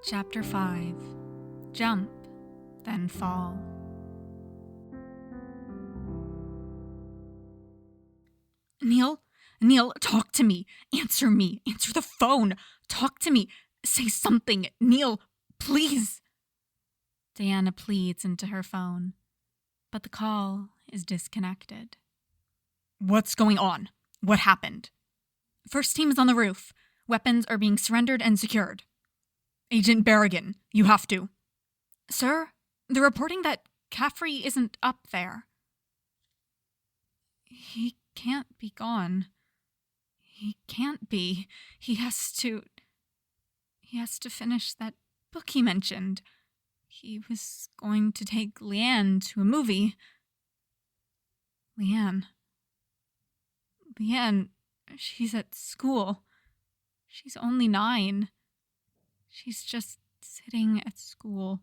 Chapter 5. Jump, then fall. Neal, talk to me. Answer me. Answer the phone. Talk to me. Say something. Neal, please. Diana pleads into her phone, but the call is disconnected. What's going on? What happened? First team is on the roof. Weapons are being surrendered and secured. Agent Berrigan, you have to. Sir, they're reporting that Caffrey isn't up there. He can't be gone. He can't be. He has to finish that book he mentioned. He was going to take Lian to a movie. Lian, she's at school. She's only 9. She's just sitting at school,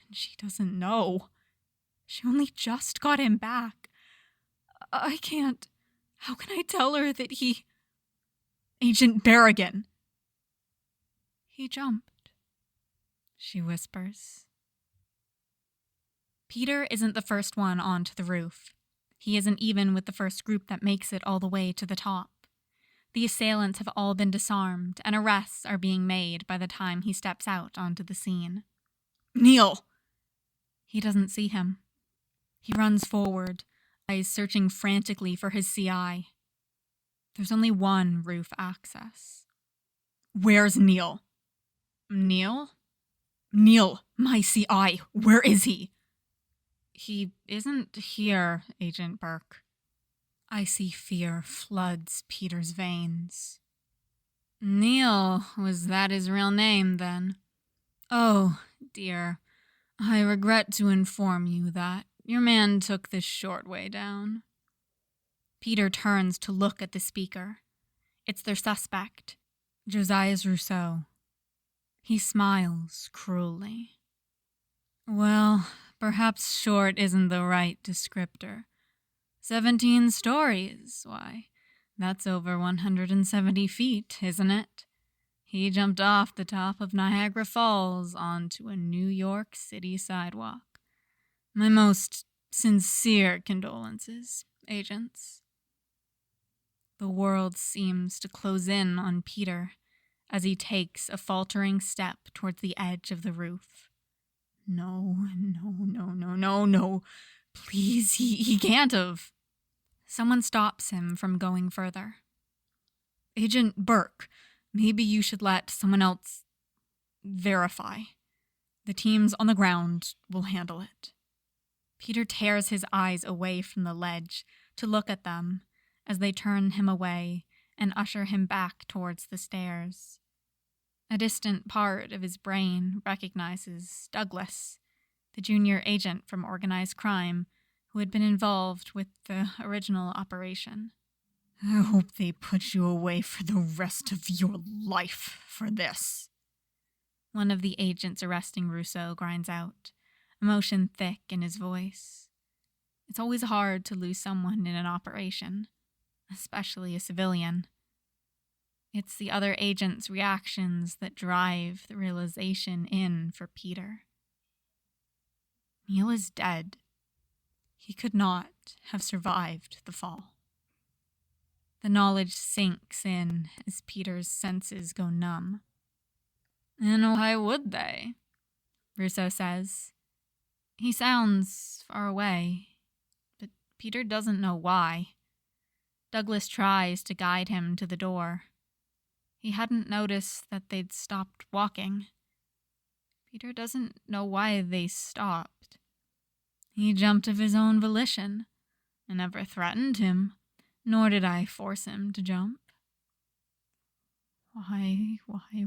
and she doesn't know. She only just got him back. I can't. How can I tell her that he... Agent Berrigan. He jumped, she whispers. Peter isn't the first one onto the roof. He isn't even with the first group that makes it all the way to the top. The assailants have all been disarmed, and arrests are being made by the time he steps out onto the scene. Neal! He doesn't see him. He runs forward, eyes searching frantically for his CI. There's only one roof access. Where's Neal? Neal? Neal, my CI, where is he? He isn't here, Agent Burke. Icy fear floods Peter's veins. Neal, was that his real name, then? Oh, dear. I regret to inform you that your man took the short way down. Peter turns to look at the speaker. It's their suspect, Josiah Rousseau. He smiles cruelly. Well, perhaps short isn't the right descriptor. 17 stories, why, that's over 170 feet, isn't it? He jumped off the top of Niagara Falls onto a New York City sidewalk. My most sincere condolences, agents. The world seems to close in on Peter as he takes a faltering step towards the edge of the roof. No. Please, he can't have. Someone stops him from going further. Agent Burke, maybe you should let someone else verify. The teams on the ground will handle it. Peter tears his eyes away from the ledge to look at them as they turn him away and usher him back towards the stairs. A distant part of his brain recognizes Douglas, the junior agent from organized crime who had been involved with the original operation. I hope they put you away for the rest of your life for this. One of the agents arresting Rousseau grinds out, emotion thick in his voice. It's always hard to lose someone in an operation, especially a civilian. It's the other agents' reactions that drive the realization in for Peter. Neal is dead. He could not have survived the fall. The knowledge sinks in as Peter's senses go numb. And why would they? Rousseau says. He sounds far away, but Peter doesn't know why. Douglas tries to guide him to the door. He hadn't noticed that they'd stopped walking. Peter doesn't know why they stopped. He jumped of his own volition. I never threatened him, nor did I force him to jump. Why? They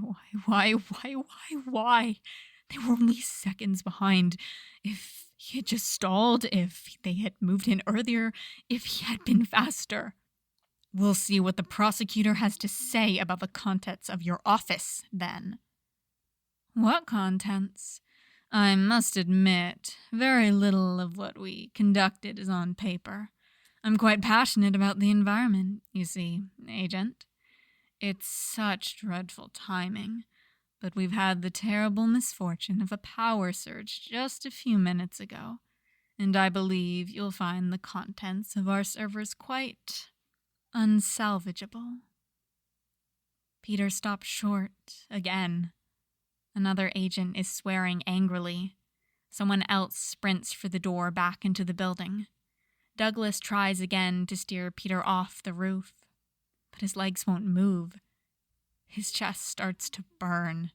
were only seconds behind. If he had just stalled, if they had moved in earlier, if he had been faster. We'll see what the prosecutor has to say about the contents of your office, then. What contents? I must admit, very little of what we conducted is on paper. I'm quite passionate about the environment, you see, Agent. It's such dreadful timing. but we've had the terrible misfortune of a power surge just a few minutes ago, and I believe you'll find the contents of our servers quite unsalvageable." Peter stops short again. Another agent is swearing angrily. Someone else sprints for the door back into the building. Douglas tries again to steer Peter off the roof, but his legs won't move. His chest starts to burn.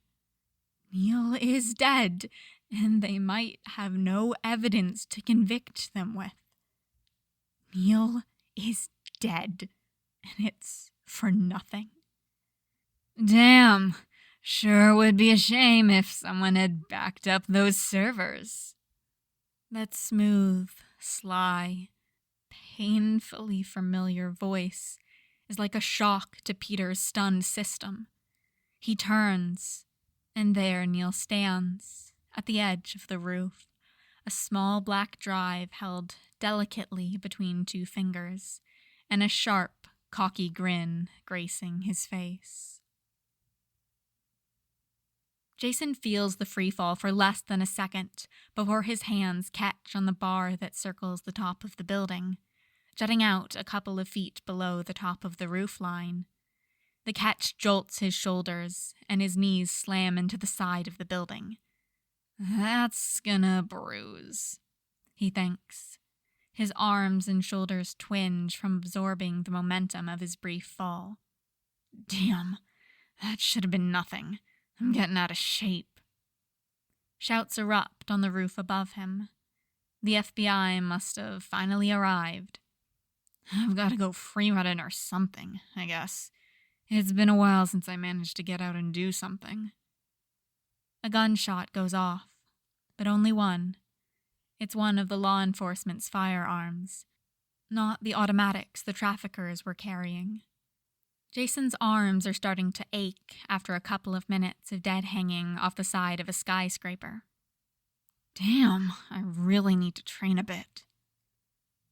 Neal is dead, and they might have no evidence to convict them with. Neal is dead, and it's for nothing. Damn, sure would be a shame if someone had backed up those servers. That smooth, sly, painfully familiar voice is like a shock to Peter's stunned system. He turns, and there Neal stands, at the edge of the roof, a small black drive held delicately between two fingers, and a sharp, cocky grin gracing his face. Jason feels the freefall for less than a second before his hands catch on the bar that circles the top of the building, jutting out a couple of feet below the top of the roof line. The catch jolts his shoulders, and his knees slam into the side of the building. That's gonna bruise, he thinks. His arms and shoulders twinge from absorbing the momentum of his brief fall. Damn, that should have been nothing. I'm getting out of shape. Shouts erupt on the roof above him. The FBI must have finally arrived. I've got to go free-running or something, I guess. It's been a while since I managed to get out and do something. A gunshot goes off, but only one. It's one of the law enforcement's firearms, not the automatics the traffickers were carrying. Jason's arms are starting to ache after a couple of minutes of dead hanging off the side of a skyscraper. Damn, I really need to train a bit.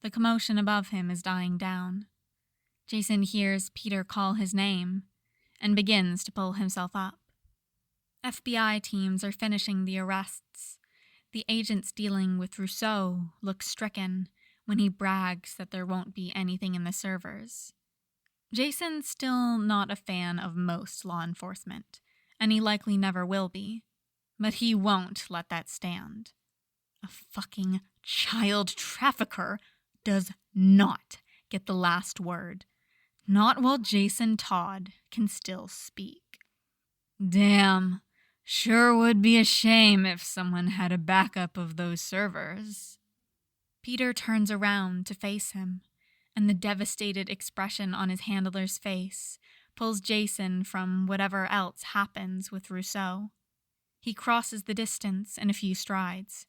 The commotion above him is dying down. Jason hears Peter call his name and begins to pull himself up. FBI teams are finishing the arrests. The agents dealing with Rousseau look stricken when he brags that there won't be anything in the servers. Jason's still not a fan of most law enforcement, and he likely never will be, but he won't let that stand. A fucking child trafficker does not get the last word, not while Jason Todd can still speak. Damn, sure would be a shame if someone had a backup of those servers. Peter turns around to face him, and the devastated expression on his handler's face pulls Jason from whatever else happens with Rousseau. He crosses the distance in a few strides.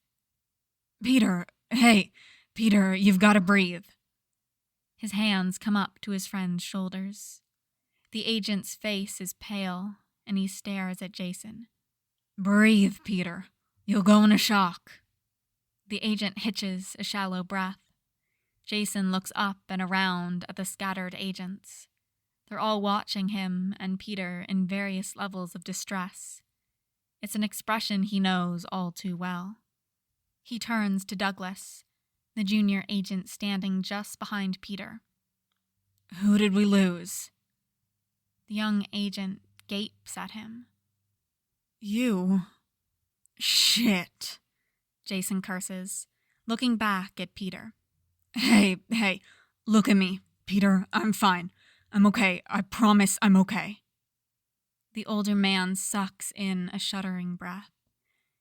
Peter, hey, Peter, you've got to breathe. His hands come up to his friend's shoulders. The agent's face is pale, and he stares at Jason. Breathe, Peter. You'll go into shock. The agent hitches a shallow breath. Jason looks up and around at the scattered agents. They're all watching him and Peter in various levels of distress. It's an expression he knows all too well. He turns to Douglas, the junior agent standing just behind Peter. Who did we lose? The young agent gapes at him. You? Shit, Jason curses, looking back at Peter. Hey, look at me, Peter, I'm fine. I'm okay, I promise I'm okay. The older man sucks in a shuddering breath.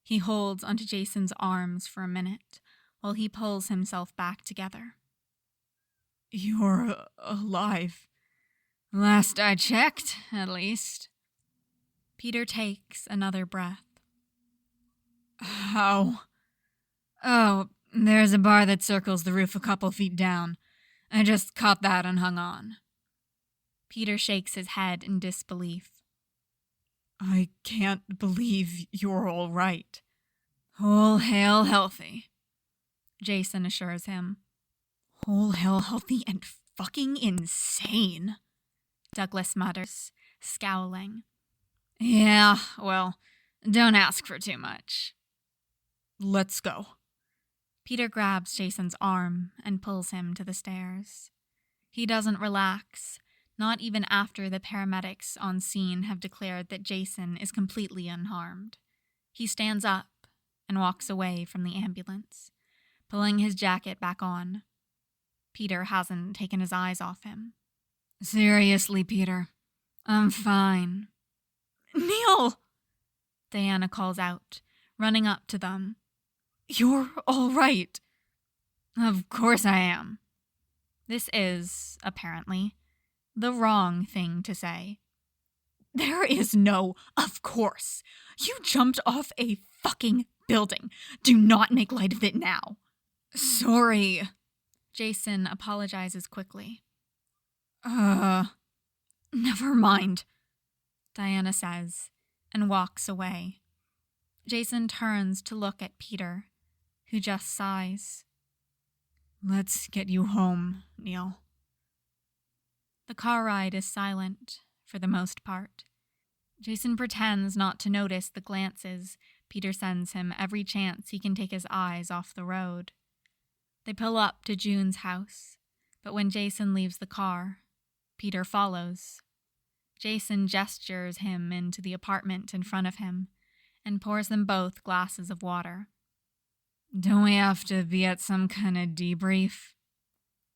He holds onto Jason's arms for a minute while he pulls himself back together. You're alive. Last I checked, at least. Peter takes another breath. How? Oh, there's a bar that circles the roof a couple feet down. I just caught that and hung on. Peter shakes his head in disbelief. I can't believe you're all right. Whole hail healthy, Jason assures him. Whole hell healthy and fucking insane, Douglas mutters, scowling. Yeah, well, don't ask for too much. Let's go. Peter grabs Jason's arm and pulls him to the stairs. He doesn't relax, not even after the paramedics on scene have declared that Jason is completely unharmed. He stands up and walks away from the ambulance, pulling his jacket back on. Peter hasn't taken his eyes off him. Seriously, Peter, I'm fine. Neal! Diana calls out, running up to them. You're all right. Of course I am. This is, apparently, the wrong thing to say. There is no of course. You jumped off a fucking building. Do not make light of it now. Sorry. Jason apologizes quickly. Never mind, Diana says, and walks away. Jason turns to look at Peter, who just sighs. Let's get you home, Neal. The car ride is silent, for the most part. Jason pretends not to notice the glances Peter sends him every chance he can take his eyes off the road. They pull up to June's house, but when Jason leaves the car, Peter follows. Jason gestures him into the apartment in front of him and pours them both glasses of water. Don't we have to be at some kind of debrief?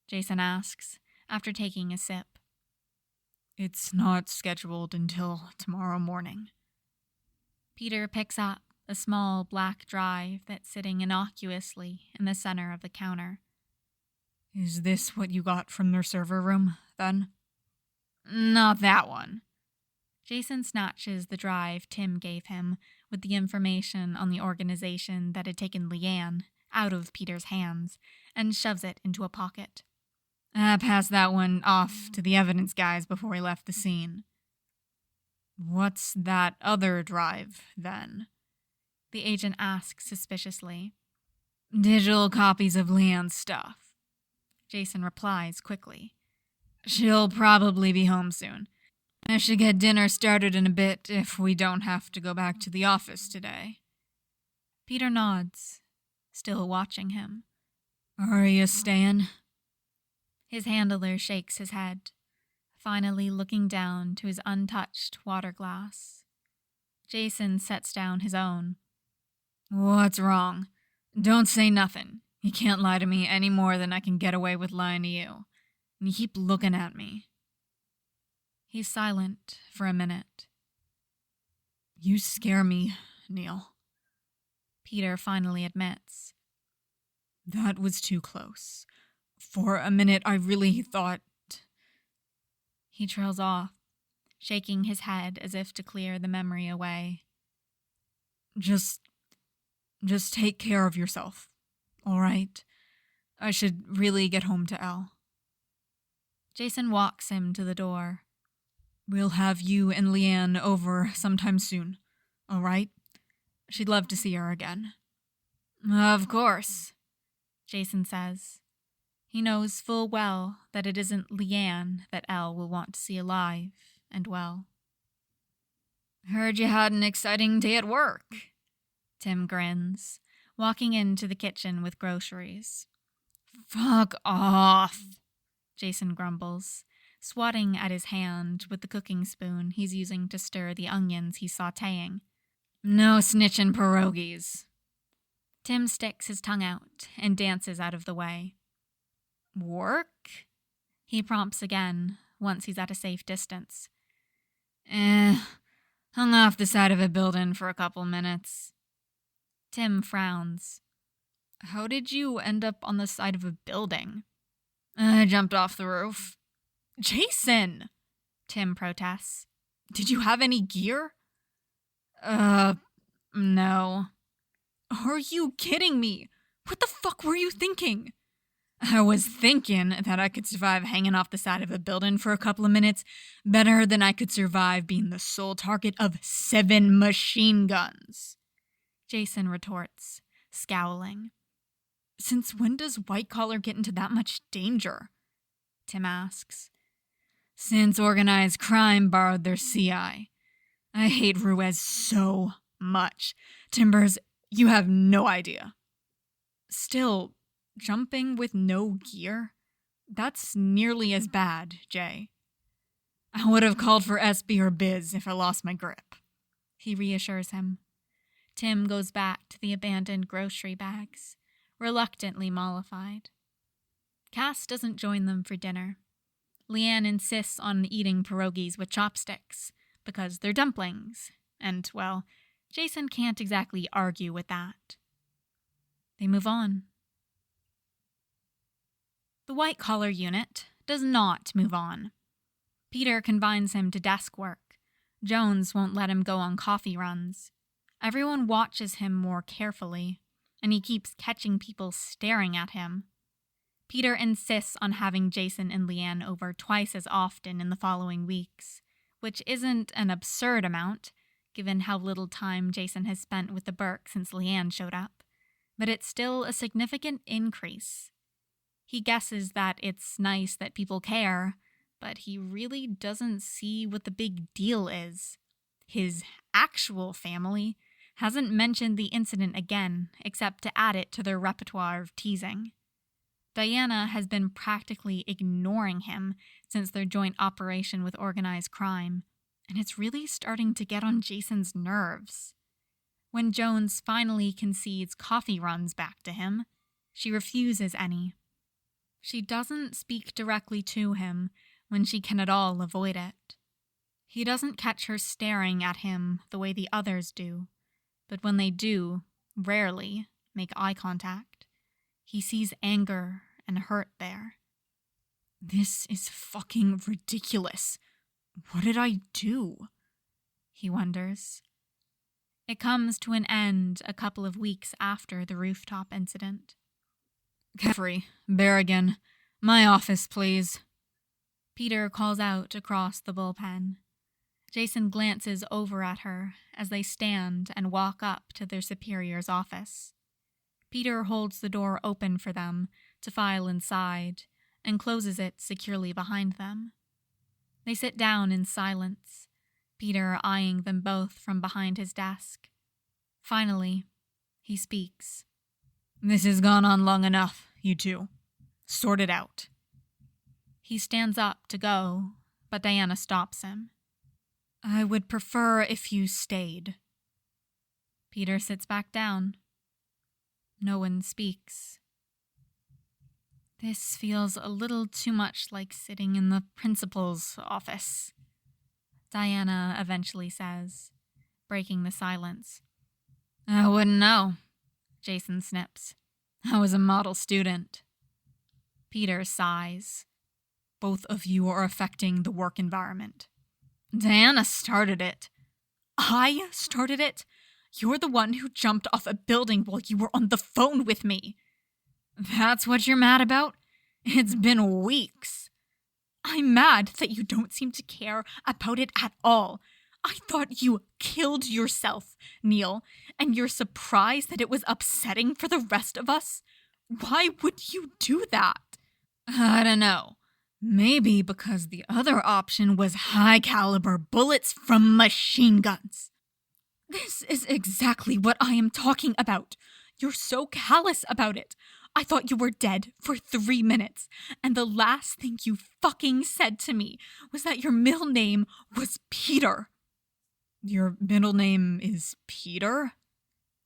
Jason asks, after taking a sip. It's not scheduled until tomorrow morning. Peter picks up a small black drive that's sitting innocuously in the center of the counter. Is this what you got from their server room, then? Not that one. Jason snatches the drive Tim gave him with the information on the organization that had taken Lian out of Peter's hands and shoves it into a pocket. I passed that one off to the evidence guys before we left the scene. What's that other drive, then? The agent asks suspiciously. Digital copies of Lian's stuff. Jason replies quickly. She'll probably be home soon. I should get dinner started in a bit if we don't have to go back to the office today. Peter nods, still watching him. Are you staying? His handler shakes his head, finally looking down to his untouched water glass. Jason sets down his own. What's wrong? Don't say nothing. You can't lie to me any more than I can get away with lying to you. And you keep looking at me. He's silent for a minute. You scare me, Neal. Peter finally admits. That was too close. For a minute, I really thought... He trails off, shaking his head as if to clear the memory away. Just take care of yourself, all right? I should really get home to Elle. Jason walks him to the door. We'll have you and Lian over sometime soon, all right? She'd love to see her again. Of course, Jason says. He knows full well that it isn't Lian that Elle will want to see alive and well. Heard you had an exciting day at work. Tim grins, walking into the kitchen with groceries. Fuck off, Jason grumbles, swatting at his hand with the cooking spoon he's using to stir the onions he's sautéing. No snitching pierogies. Tim sticks his tongue out and dances out of the way. Work? He prompts again, once he's at a safe distance. Hung off the side of a building for a couple minutes. Tim frowns. How did you end up on the side of a building? I jumped off the roof. Jason! Tim protests. Did you have any gear? No. Are you kidding me? What the fuck were you thinking? I was thinking that I could survive hanging off the side of a building for a couple of minutes better than I could survive being the sole target of 7 machine guns. Jason retorts, scowling. Since when does white collar get into that much danger? Tim asks. Since organized crime borrowed their CI. I hate Ruiz so much. Timbers, you have no idea. Still, jumping with no gear? That's nearly as bad, Jay. I would have called for SB or Biz if I lost my grip. He reassures him. Tim goes back to the abandoned grocery bags, reluctantly mollified. Cass doesn't join them for dinner. Lian insists on eating pierogies with chopsticks, because they're dumplings, and, well, Jason can't exactly argue with that. They move on. The white-collar unit does not move on. Peter confines him to desk work. Jones won't let him go on coffee runs. Everyone watches him more carefully, and he keeps catching people staring at him. Peter insists on having Jason and Lian over twice as often in the following weeks, which isn't an absurd amount, given how little time Jason has spent with the Burke since Lian showed up, but it's still a significant increase. He guesses that it's nice that people care, but he really doesn't see what the big deal is. His actual family hasn't mentioned the incident again, except to add it to their repertoire of teasing. Diana has been practically ignoring him since their joint operation with organized crime, and it's really starting to get on Jason's nerves. When Jones finally concedes coffee runs back to him, she refuses any. She doesn't speak directly to him when she can at all avoid it. He doesn't catch her staring at him the way the others do, but when they do, rarely, make eye contact, he sees anger and hurt there. This is fucking ridiculous. What did I do? He wonders. It comes to an end a couple of weeks after the rooftop incident. Caffrey, Berrigan, my office, please. Peter calls out across the bullpen. Jason glances over at her as they stand and walk up to their superior's office. Peter holds the door open for them to file inside and closes it securely behind them. They sit down in silence, Peter eyeing them both from behind his desk. Finally, he speaks. This has gone on long enough, you two. Sort it out. He stands up to go, but Diana stops him. I would prefer if you stayed. Peter sits back down. No one speaks. This feels a little too much like sitting in the principal's office, Diana eventually says, breaking the silence. I wouldn't know, Jason snips. I was a model student. Peter sighs. Both of you are affecting the work environment. Diana started it. I started it? You're the one who jumped off a building while you were on the phone with me. That's what you're mad about? It's been weeks. I'm mad that you don't seem to care about it at all. I thought you killed yourself, Neal, and you're surprised that it was upsetting for the rest of us? Why would you do that? I don't know. Maybe because the other option was high-caliber bullets from machine guns. This is exactly what I am talking about. You're so callous about it. I thought you were dead for 3 minutes, and the last thing you fucking said to me was that your middle name was Peter. Your middle name is Peter?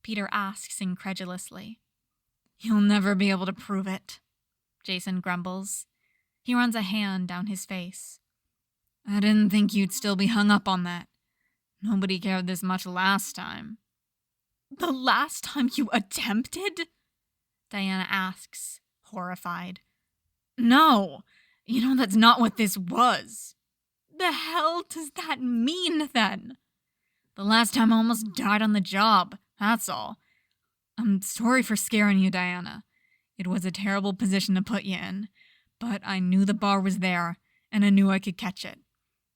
Peter asks incredulously. You'll never be able to prove it, Jason grumbles. He runs a hand down his face. I didn't think you'd still be hung up on that. Nobody cared this much last time. The last time you attempted? Diana asks, horrified. No, that's not what this was. The hell does that mean, then? The last time I almost died on the job, that's all. I'm sorry for scaring you, Diana. It was a terrible position to put you in, but I knew the bar was there, and I knew I could catch it.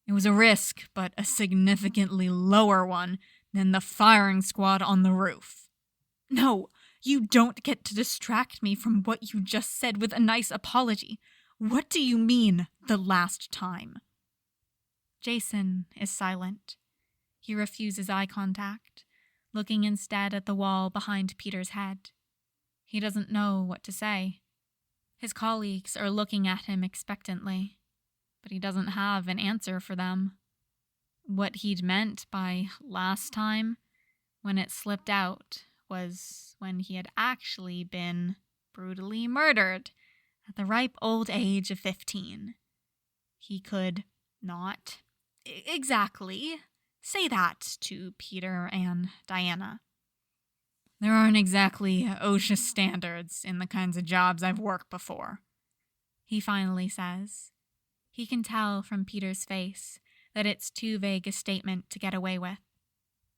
It was a risk, but a significantly lower one than the firing squad on the roof. No, you don't get to distract me from what you just said with a nice apology. What do you mean, the last time? Jason is silent. He refuses eye contact, looking instead at the wall behind Peter's head. He doesn't know what to say. His colleagues are looking at him expectantly, but he doesn't have an answer for them. What he'd meant by last time, when it slipped out, was when he had actually been brutally murdered at the ripe old age of 15. He could not exactly say that to Peter and Diana. There aren't exactly OSHA standards in the kinds of jobs I've worked before, he finally says. He can tell from Peter's face that it's too vague a statement to get away with.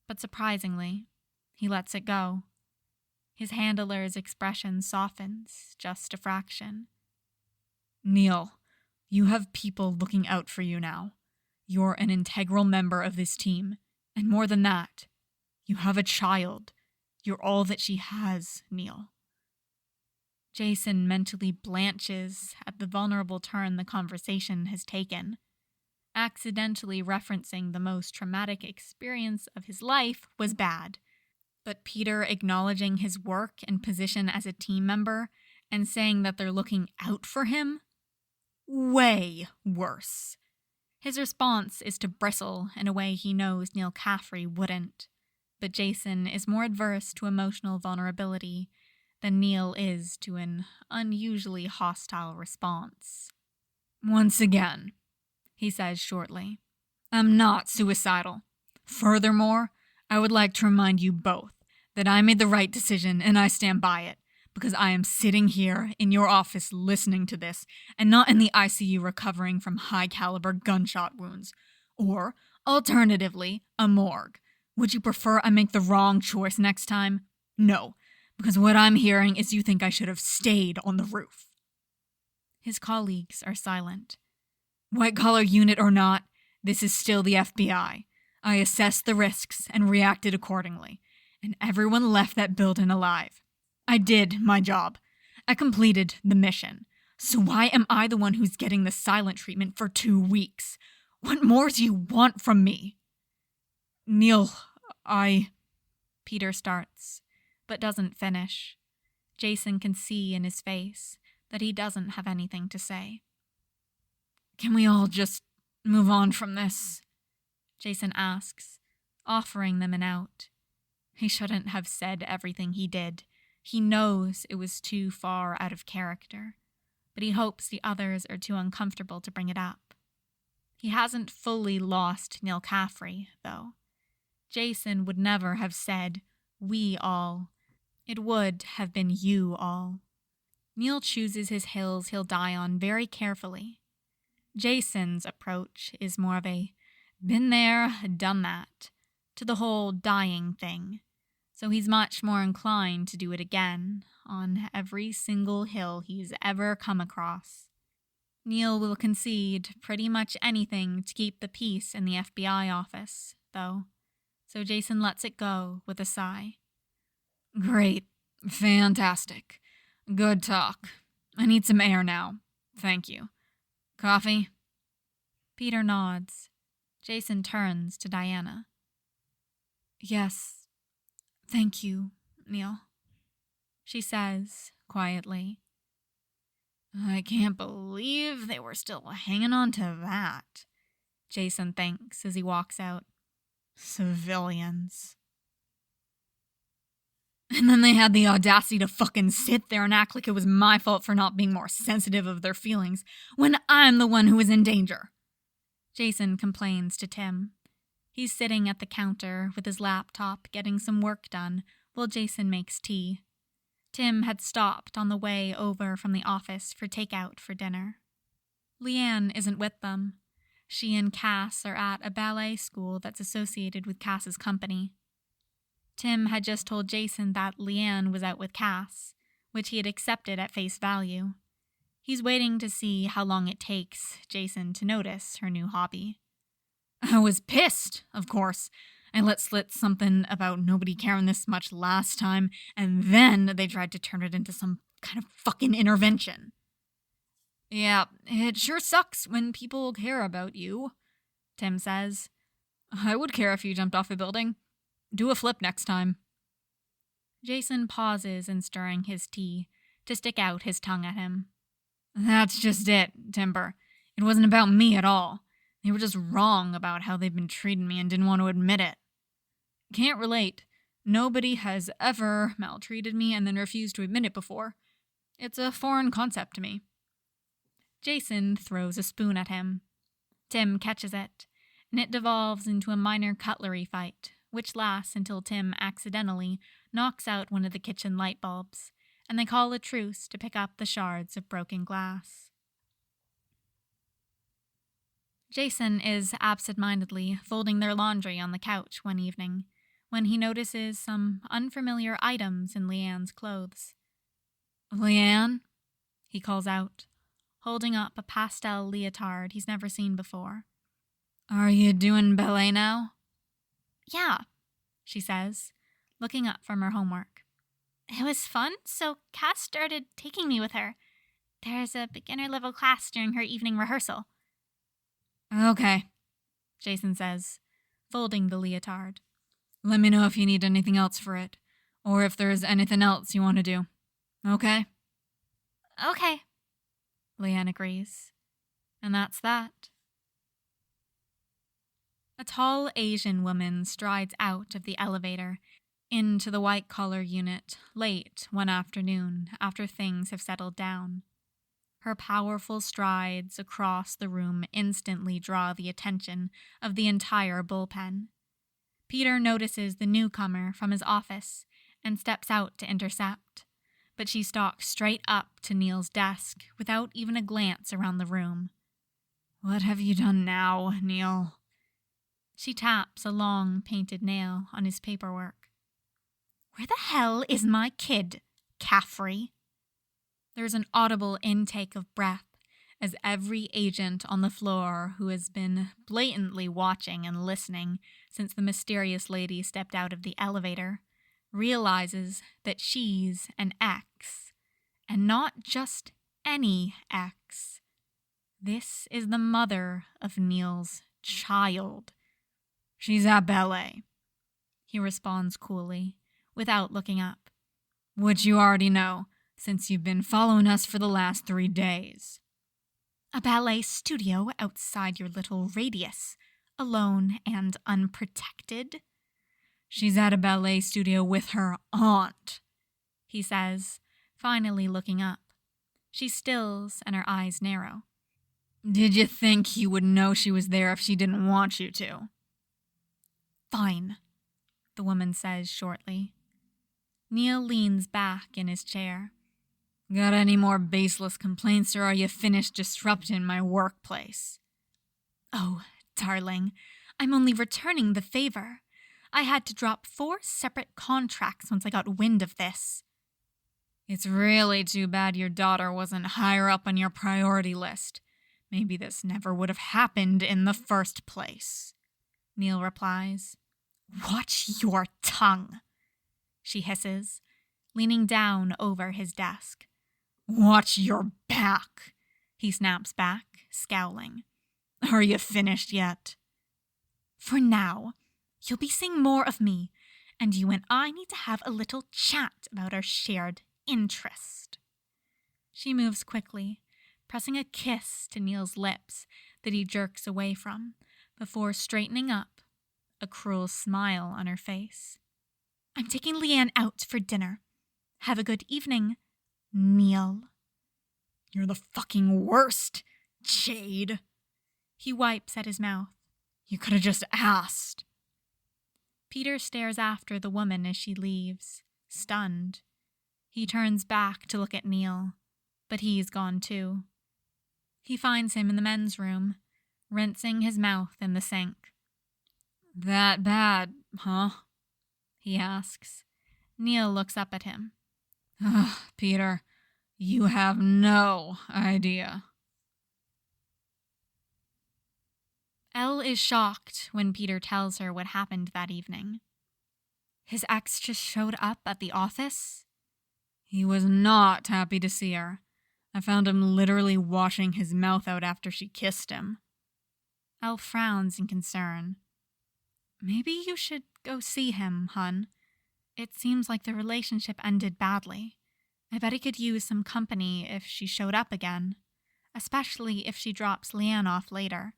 But surprisingly, he lets it go. His handler's expression softens just a fraction. Neal, you have people looking out for you now. You're an integral member of this team. And more than that, you have a child. You're all that she has, Neal. Jason mentally blanches at the vulnerable turn the conversation has taken. Accidentally referencing the most traumatic experience of his life was bad, but Peter acknowledging his work and position as a team member and saying that they're looking out for him? Way worse. His response is to bristle in a way he knows Neal Caffrey wouldn't, but Jason is more adverse to emotional vulnerability than Neal is to an unusually hostile response. Once again, he says shortly, I'm not suicidal. Furthermore, I would like to remind you both that I made the right decision and I stand by it, because I am sitting here in your office listening to this and not in the ICU recovering from high-caliber gunshot wounds. Or, alternatively, a morgue. Would you prefer I make the wrong choice next time? No, because what I'm hearing is you think I should have stayed on the roof. His colleagues are silent. White-collar unit or not, this is still the FBI. I assessed the risks and reacted accordingly, and everyone left that building alive. I did my job. I completed the mission. So why am I the one who's getting the silent treatment for 2 weeks? What more do you want from me? Neal, Peter starts, but doesn't finish. Jason can see in his face that he doesn't have anything to say. Can we all just move on from this? Jason asks, offering them an out. He shouldn't have said everything he did. He knows it was too far out of character, but he hopes the others are too uncomfortable to bring it up. He hasn't fully lost Neal Caffrey, though. Jason would never have said, we all. It would have been you all. Neal chooses his hills he'll die on very carefully. Jason's approach is more of a been there, done that, to the whole dying thing. So he's much more inclined to do it again on every single hill he's ever come across. Neal will concede pretty much anything to keep the peace in the FBI office, though, so Jason lets it go with a sigh. Great. Fantastic. Good talk. I need some air now. Thank you. Coffee? Peter nods. Jason turns to Diana. Yes. Thank you, Neal, she says quietly. I can't believe they were still hanging on to that, Jason thinks as he walks out. Civilians. And then they had the audacity to fucking sit there and act like it was my fault for not being more sensitive of their feelings when I'm the one who is in danger. Jason complains to Tim. He's sitting at the counter with his laptop getting some work done while Jason makes tea. Tim had stopped on the way over from the office for takeout for dinner. Lian isn't with them. She and Cass are at a ballet school that's associated with Cass's company. Tim had just told Jason that Lian was out with Cass, which he had accepted at face value. He's waiting to see how long it takes Jason to notice her new hobby. I was pissed, of course. I let slip something about nobody caring this much last time, and then they tried to turn it into some kind of fucking intervention. Yeah, it sure sucks when people care about you, Tim says. I would care if you jumped off a building. Do a flip next time. Jason pauses in stirring his tea to stick out his tongue at him. That's just it, Timber. It wasn't about me at all. They were just wrong about how they've been treating me and didn't want to admit it. Can't relate. Nobody has ever maltreated me and then refused to admit it before. It's a foreign concept to me. Jason throws a spoon at him. Tim catches it, and it devolves into a minor cutlery fight, which lasts until Tim accidentally knocks out one of the kitchen light bulbs, and they call a truce to pick up the shards of broken glass. Jason is absent-mindedly folding their laundry on the couch one evening when he notices some unfamiliar items in Lian's clothes. Lian? He calls out, holding up a pastel leotard he's never seen before. Are you doing ballet now? Yeah, she says, looking up from her homework. It was fun, so Cass started taking me with her. There's a beginner-level class during her evening rehearsal. Okay, Jason says, folding the leotard. Let me know if you need anything else for it, or if there's anything else you want to do. Okay? Okay, Lian agrees. And that's that. A tall Asian woman strides out of the elevator into the white-collar unit late one afternoon after things have settled down. Her powerful strides across the room instantly draw the attention of the entire bullpen. Peter notices the newcomer from his office and steps out to intercept, but she stalks straight up to Neal's desk without even a glance around the room. What have you done now, Neal? She taps a long painted nail on his paperwork. Where the hell is my kid, Caffrey? There's an audible intake of breath as every agent on the floor who has been blatantly watching and listening since the mysterious lady stepped out of the elevator realizes that she's an ex, and not just any ex. This is the mother of Neal's child. She's at ballet, he responds coolly, without looking up. Which you already know, since you've been following us for the last 3 days. A ballet studio outside your little radius, alone and unprotected? She's at a ballet studio with her aunt, he says, finally looking up. She stills and her eyes narrow. Did you think you would know she was there if she didn't want you to? Fine, the woman says shortly. Neal leans back in his chair. Got any more baseless complaints, or are you finished disrupting my workplace? Oh, darling, I'm only returning the favor. I had to drop 4 separate contracts once I got wind of this. It's really too bad your daughter wasn't higher up on your priority list. Maybe this never would have happened in the first place, Neal replies. Watch your tongue, she hisses, leaning down over his desk. Watch your back, he snaps back, scowling. Are you finished yet? For now. You'll be seeing more of me, and you and I need to have a little chat about our shared interest. She moves quickly, pressing a kiss to Neal's lips that he jerks away from, before straightening up, a cruel smile on her face. I'm taking Lian out for dinner. Have a good evening, Neal. You're the fucking worst, Jade. He wipes at his mouth. You could have just asked. Peter stares after the woman as she leaves, stunned. He turns back to look at Neal, but he's gone too. He finds him in the men's room, rinsing his mouth in the sink. That bad, huh? He asks. Neal looks up at him. Peter, you have no idea. Elle is shocked when Peter tells her what happened that evening. His ex just showed up at the office? He was not happy to see her. I found him literally washing his mouth out after she kissed him. Elle frowns in concern. Maybe you should go see him, hun. It seems like the relationship ended badly. I bet he could use some company if she showed up again, especially if she drops Lian off later.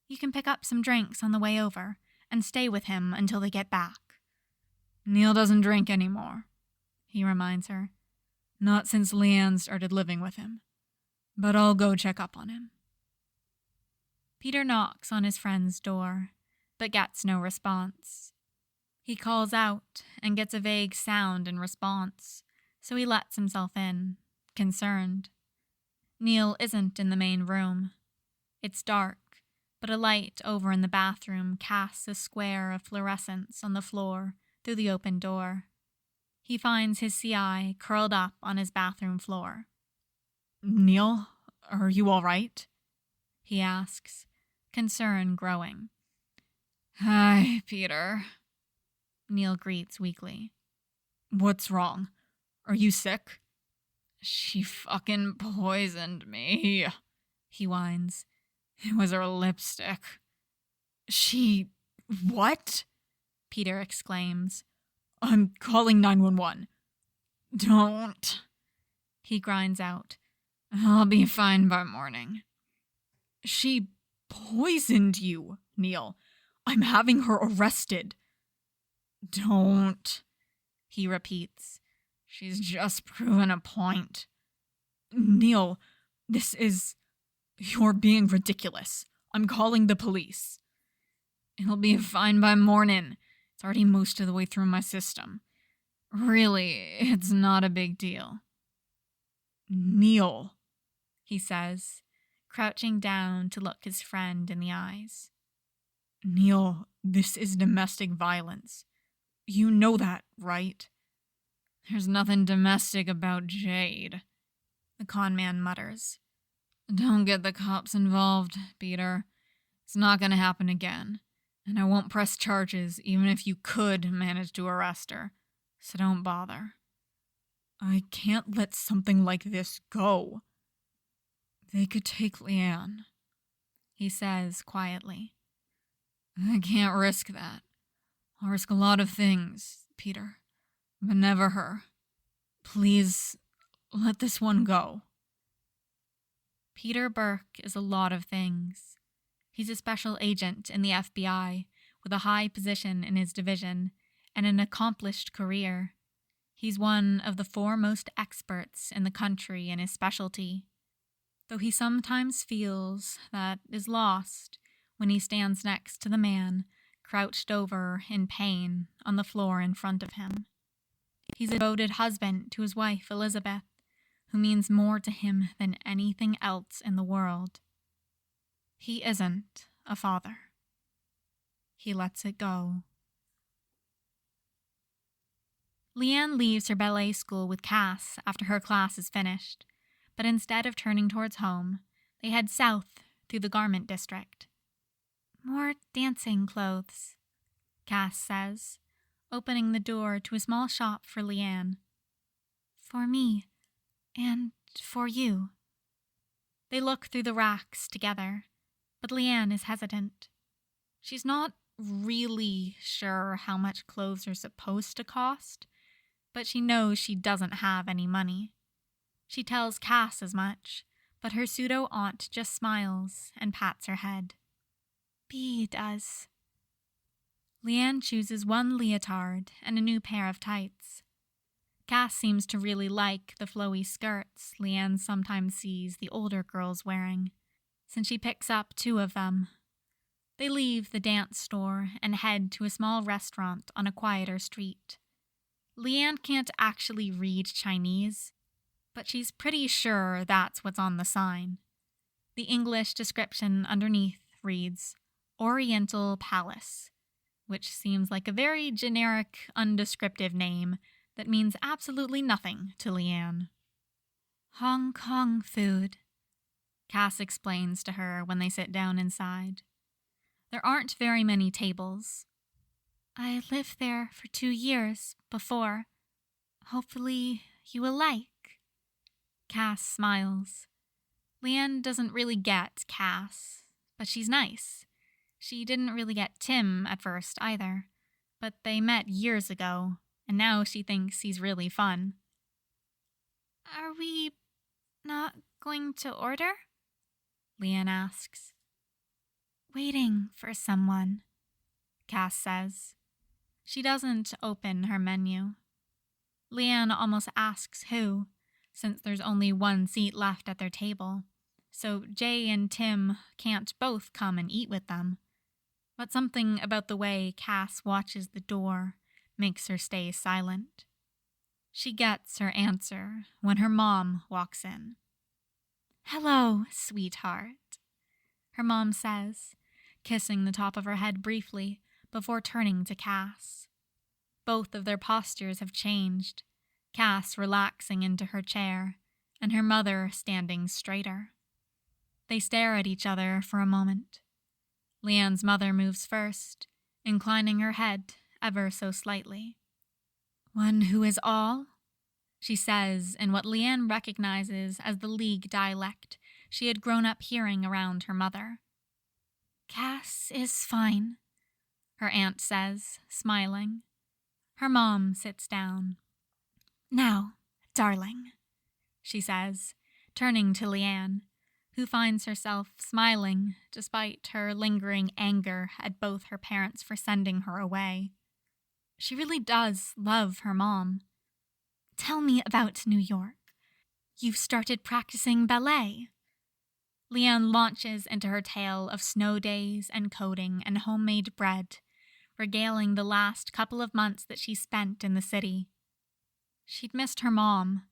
You can pick up some drinks on the way over and stay with him until they get back. Neal doesn't drink anymore, he reminds her. Not since Lian started living with him. But I'll go check up on him. Peter knocks on his friend's door, but gets no response. He calls out and gets a vague sound in response, so he lets himself in, concerned. Neal isn't in the main room. It's dark, but a light over in the bathroom casts a square of fluorescence on the floor through the open door. He finds his CI curled up on his bathroom floor. Neal, are you all right? He asks, concern growing. Hi, Peter. Neal greets weakly. What's wrong? Are you sick? She fucking poisoned me, he whines. It was her lipstick. She... what? Peter exclaims. I'm calling 911. Don't, he grinds out. I'll be fine by morning. She poisoned you, Neal. I'm having her arrested. Don't, he repeats. She's just proven a point. Neal, this is... You're being ridiculous. I'm calling the police. It'll be fine by morning. It's already most of the way through my system. Really, it's not a big deal. Neal, he says, crouching down to look his friend in the eyes. Neal, this is domestic violence. You know that, right? There's nothing domestic about Jade, the con man mutters. Don't get the cops involved, Peter. It's not going to happen again. And I won't press charges even if you could manage to arrest her. So don't bother. I can't let something like this go. They could take Lian, he says quietly. I can't risk that. I'll risk a lot of things, Peter, but never her. Please, let this one go. Peter Burke is a lot of things. He's a special agent in the FBI with a high position in his division and an accomplished career. He's one of the foremost experts in the country in his specialty, though he sometimes feels that is lost when he stands next to the man crouched over in pain on the floor in front of him. He's a devoted husband to his wife, Elizabeth, who means more to him than anything else in the world. He isn't a father. He lets it go. Lian leaves her ballet school with Cass after her class is finished, but instead of turning towards home, they head south through the garment district. More dancing clothes, Cass says, opening the door to a small shop for Lian. For me, and for you. They look through the racks together, but Lian is hesitant. She's not really sure how much clothes are supposed to cost, but she knows she doesn't have any money. She tells Cass as much, but her pseudo-aunt just smiles and pats her head. Bea does. Lian chooses one leotard and a new pair of tights. Cass seems to really like the flowy skirts Lian sometimes sees the older girls wearing, since she picks up 2 of them. They leave the dance store and head to a small restaurant on a quieter street. Lian can't actually read Chinese, but she's pretty sure that's what's on the sign. The English description underneath reads, Oriental Palace, which seems like a very generic, undescriptive name that means absolutely nothing to Lian. Hong Kong food, Cass explains to her when they sit down inside. There aren't very many tables. I lived there for 2 years before. Hopefully you will like. Cass smiles. Lian doesn't really get Cass, but she's nice. She didn't really get Tim at first either, but they met years ago, and now she thinks he's really fun. Are we not going to order? Lian asks. Waiting for someone, Cass says. She doesn't open her menu. Lian almost asks who, since there's only one seat left at their table, so Jay and Tim can't both come and eat with them. But something about the way Cass watches the door makes her stay silent. She gets her answer when her mom walks in. Hello, sweetheart, her mom says, kissing the top of her head briefly before turning to Cass. Both of their postures have changed, Cass relaxing into her chair and her mother standing straighter. They stare at each other for a moment. Lian's mother moves first, inclining her head ever so slightly. One who is all? She says in what Lian recognizes as the League dialect she had grown up hearing around her mother. Cass is fine, her aunt says, smiling. Her mom sits down. Now, darling, she says, turning to Lian, who finds herself smiling despite her lingering anger at both her parents for sending her away. She really does love her mom. Tell me about New York. You've started practicing ballet. Lian launches into her tale of snow days and coding and homemade bread, regaling the last couple of months that she spent in the city. She'd missed her mom,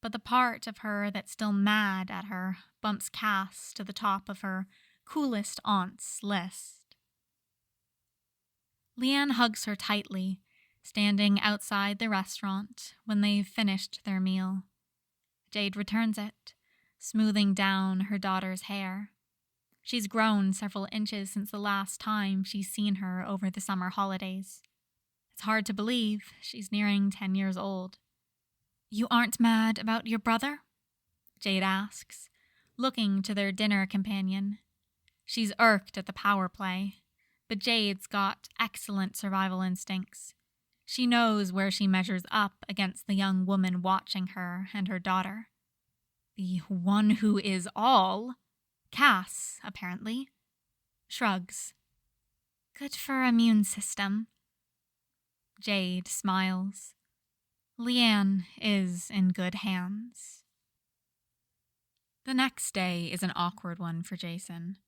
but the part of her that's still mad at her bumps Cass to the top of her coolest aunts list. Lian hugs her tightly, standing outside the restaurant when they've finished their meal. Jade returns it, smoothing down her daughter's hair. She's grown several inches since the last time she's seen her over the summer holidays. It's hard to believe she's nearing 10 years old. You aren't mad about your brother? Jade asks, looking to their dinner companion. She's irked at the power play, but Jade's got excellent survival instincts. She knows where she measures up against the young woman watching her and her daughter. The one who is all, Cass, apparently, shrugs. Good for immune system. Jade smiles. Lian is in good hands. The next day is an awkward one for Jason.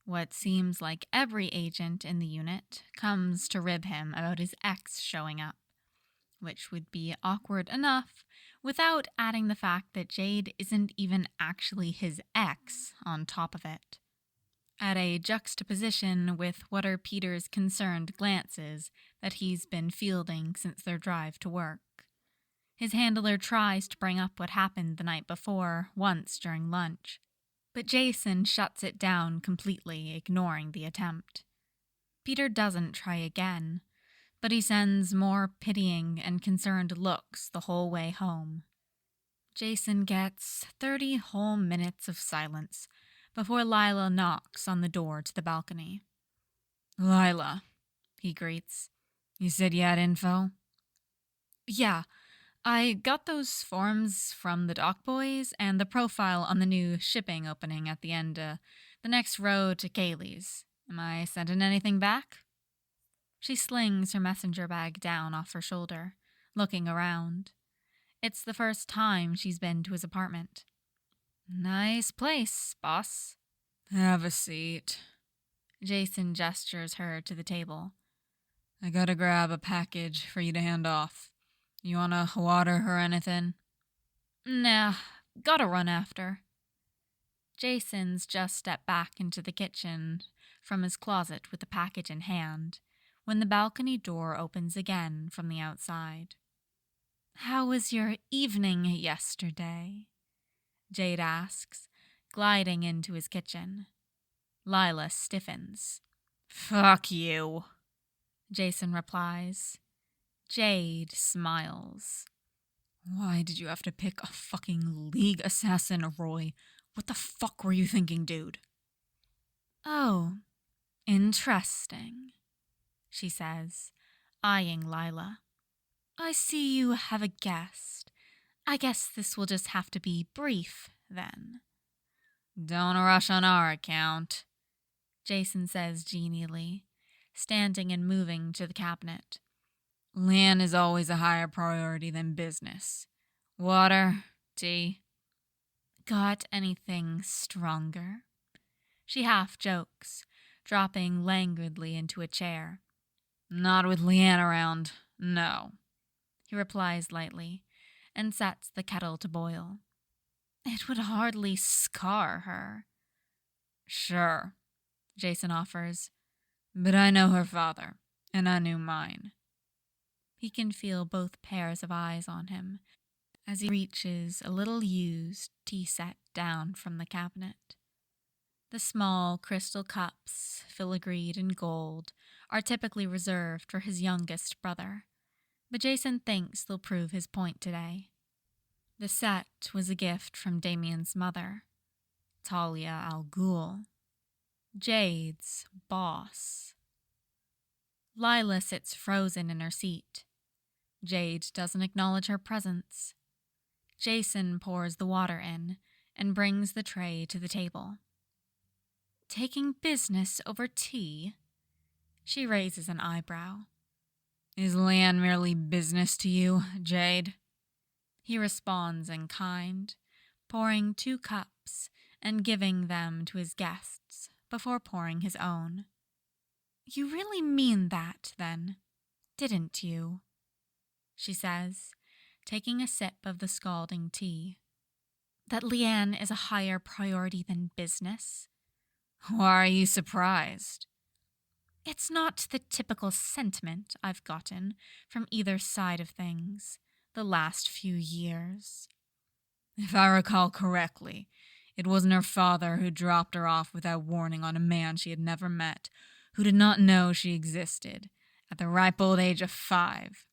What seems like every agent in the unit comes to rib him about his ex showing up, which would be awkward enough without adding the fact that Jade isn't even actually his ex on top of it. At a juxtaposition with what are Peter's concerned glances that he's been fielding since their drive to work. His handler tries to bring up what happened the night before, once during lunch, but Jason shuts it down completely, ignoring the attempt. Peter doesn't try again, but he sends more pitying and concerned looks the whole way home. Jason gets 30 whole minutes of silence before Lila knocks on the door to the balcony. Lila, he greets. You said you had info? Yeah. I got those forms from the dock boys and the profile on the new shipping opening at the end, the next row to Kaylee's. Am I sending anything back? She slings her messenger bag down off her shoulder, looking around. It's the first time she's been to his apartment. Nice place, boss. Have a seat. Jason gestures her to the table. I gotta grab a package for you to hand off. You wanna water or anything? Nah, gotta run after. Jason's just stepped back into the kitchen from his closet with the package in hand when the balcony door opens again from the outside. How was your evening yesterday? Jade asks, gliding into his kitchen. Lila stiffens. Fuck you, Jason replies. Jade smiles. Why did you have to pick a fucking League assassin, Roy? What the fuck were you thinking, dude? Oh, Interesting, she says, eyeing Lila. I see you have a guest. I guess this will just have to be brief, then. Don't rush on our account, Jason says genially, standing and moving to the cabinet. Lian is always a higher priority than business. Water? Tea? Got anything stronger? She half jokes, dropping languidly into a chair. Not with Lian around, no, he replies lightly, and sets the kettle to boil. It would hardly scar her. Sure, Jason offers, but I know her father, and I knew mine. He can feel both pairs of eyes on him as he reaches a little used tea set down from the cabinet. The small crystal cups, filigreed in gold, are typically reserved for his youngest brother, but Jason thinks they'll prove his point today. The set was a gift from Damien's mother, Talia Al Ghul, Jade's boss. Lila sits frozen in her seat. Jade doesn't acknowledge her presence. Jason pours the water in and brings the tray to the table. Taking business over tea? She raises an eyebrow. Is Lian merely business to you, Jade? He responds in kind, pouring 2 cups and giving them to his guests before pouring his own. You really mean that, then, didn't you? She says, taking a sip of the scalding tea. That Lian is a higher priority than business? Why are you surprised? It's not the typical sentiment I've gotten from either side of things the last few years. If I recall correctly, it wasn't her father who dropped her off without warning on a man she had never met, who did not know she existed, at the ripe old age of 5.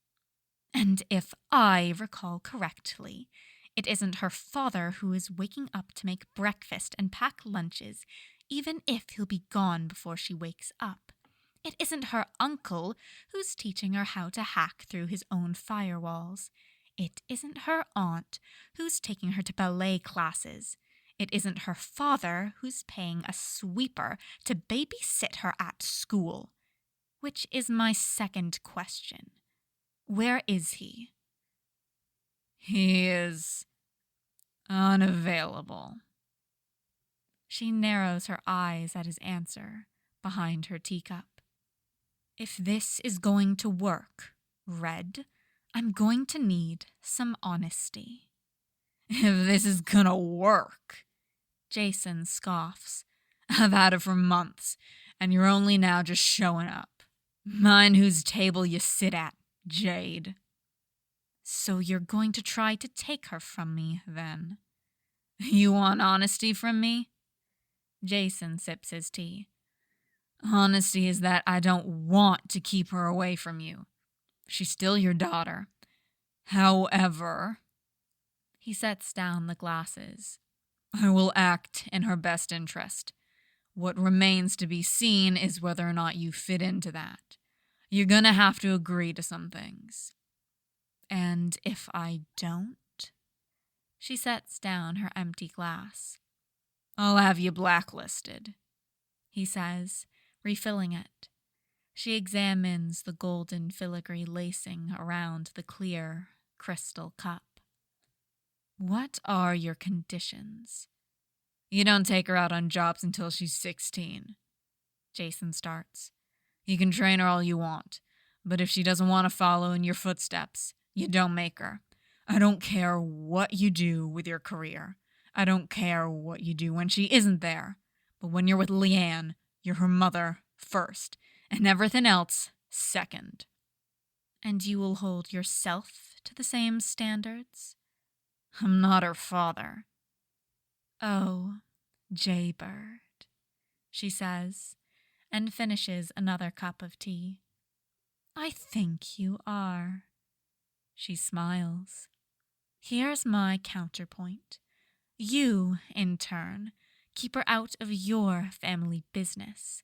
And if I recall correctly, it isn't her father who is waking up to make breakfast and pack lunches, even if he'll be gone before she wakes up. It isn't her uncle who's teaching her how to hack through his own firewalls. It isn't her aunt who's taking her to ballet classes. It isn't her father who's paying a sweeper to babysit her at school. Which is my second question. Where is he? He is unavailable. She narrows her eyes at his answer behind her teacup. If this is going to work, Red, I'm going to need some honesty. If this is gonna work, Jason scoffs. I've had it for months, and you're only now just showing up. Mind whose table you sit at, Jade. So you're going to try to take her from me, then? You want honesty from me? Jason sips his tea. Honesty is that I don't want to keep her away from you. She's still your daughter. However, he sets down the glasses. I will act in her best interest. What remains to be seen is whether or not you fit into that. You're gonna have to agree to some things. And if I don't? She sets down her empty glass. I'll have you blacklisted, he says, refilling it. She examines the golden filigree lacing around the clear crystal cup. What are your conditions? You don't take her out on jobs until she's 16. Jason starts. You can train her all you want, but if she doesn't want to follow in your footsteps, you don't make her. I don't care what you do with your career. I don't care what you do when she isn't there. But when you're with Lian, you're her mother first, and everything else second. And you will hold yourself to the same standards? I'm not her father. Oh, Jaybird, she says, and finishes another cup of tea. I think you are. She smiles. Here's my counterpoint. You, in turn, keep her out of your family business.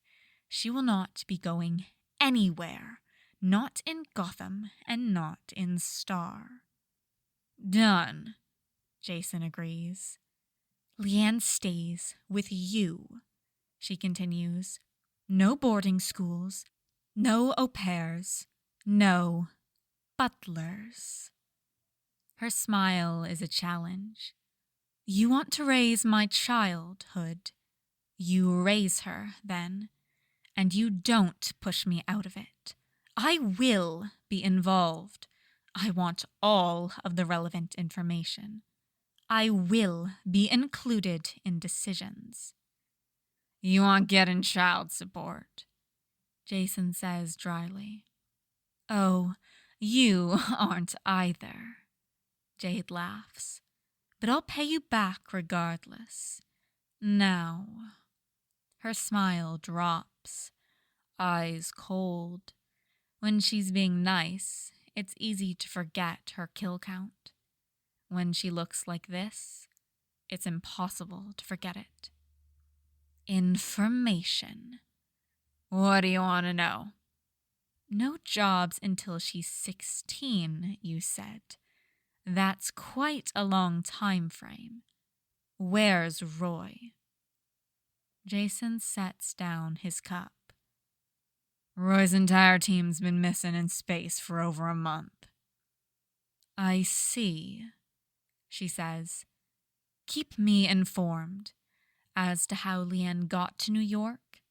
She will not be going anywhere, not in Gotham and not in Star. Done, Jason agrees. Lian stays with you, she continues. No boarding schools, no au pairs, no butlers. Her smile is a challenge. You want to raise my childhood. You raise her, then, and you don't push me out of it. I will be involved. I want all of the relevant information. I will be included in decisions. You want getting child support, Jason says dryly. Oh, you aren't either, Jade laughs. But I'll pay you back regardless. Now. Her smile drops, eyes cold. When she's being nice, it's easy to forget her kill count. When she looks like this, it's impossible to forget it. Information. What do you want to know? No jobs until she's 16, you said. That's quite a long time frame. Where's Roy? Jason sets down his cup. Roy's entire team's been missing in space for over a month. I see, she says. Keep me informed as to how Lian got to New York.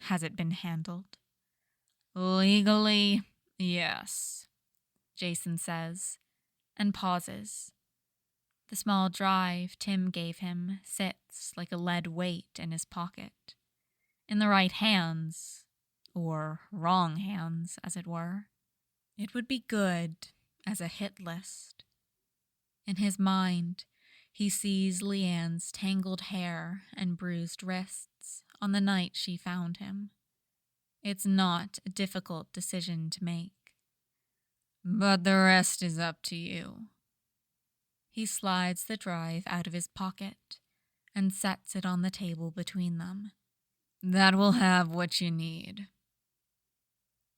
Has it been handled? Legally, yes, Jason says, and pauses. The small drive Tim gave him sits like a lead weight in his pocket. In the right hands, or wrong hands, as it were, it would be good as a hit list. In his mind, he sees Lian's tangled hair and bruised wrists on the night she found him. It's not a difficult decision to make. But the rest is up to you. He slides the drive out of his pocket and sets it on the table between them. That will have what you need.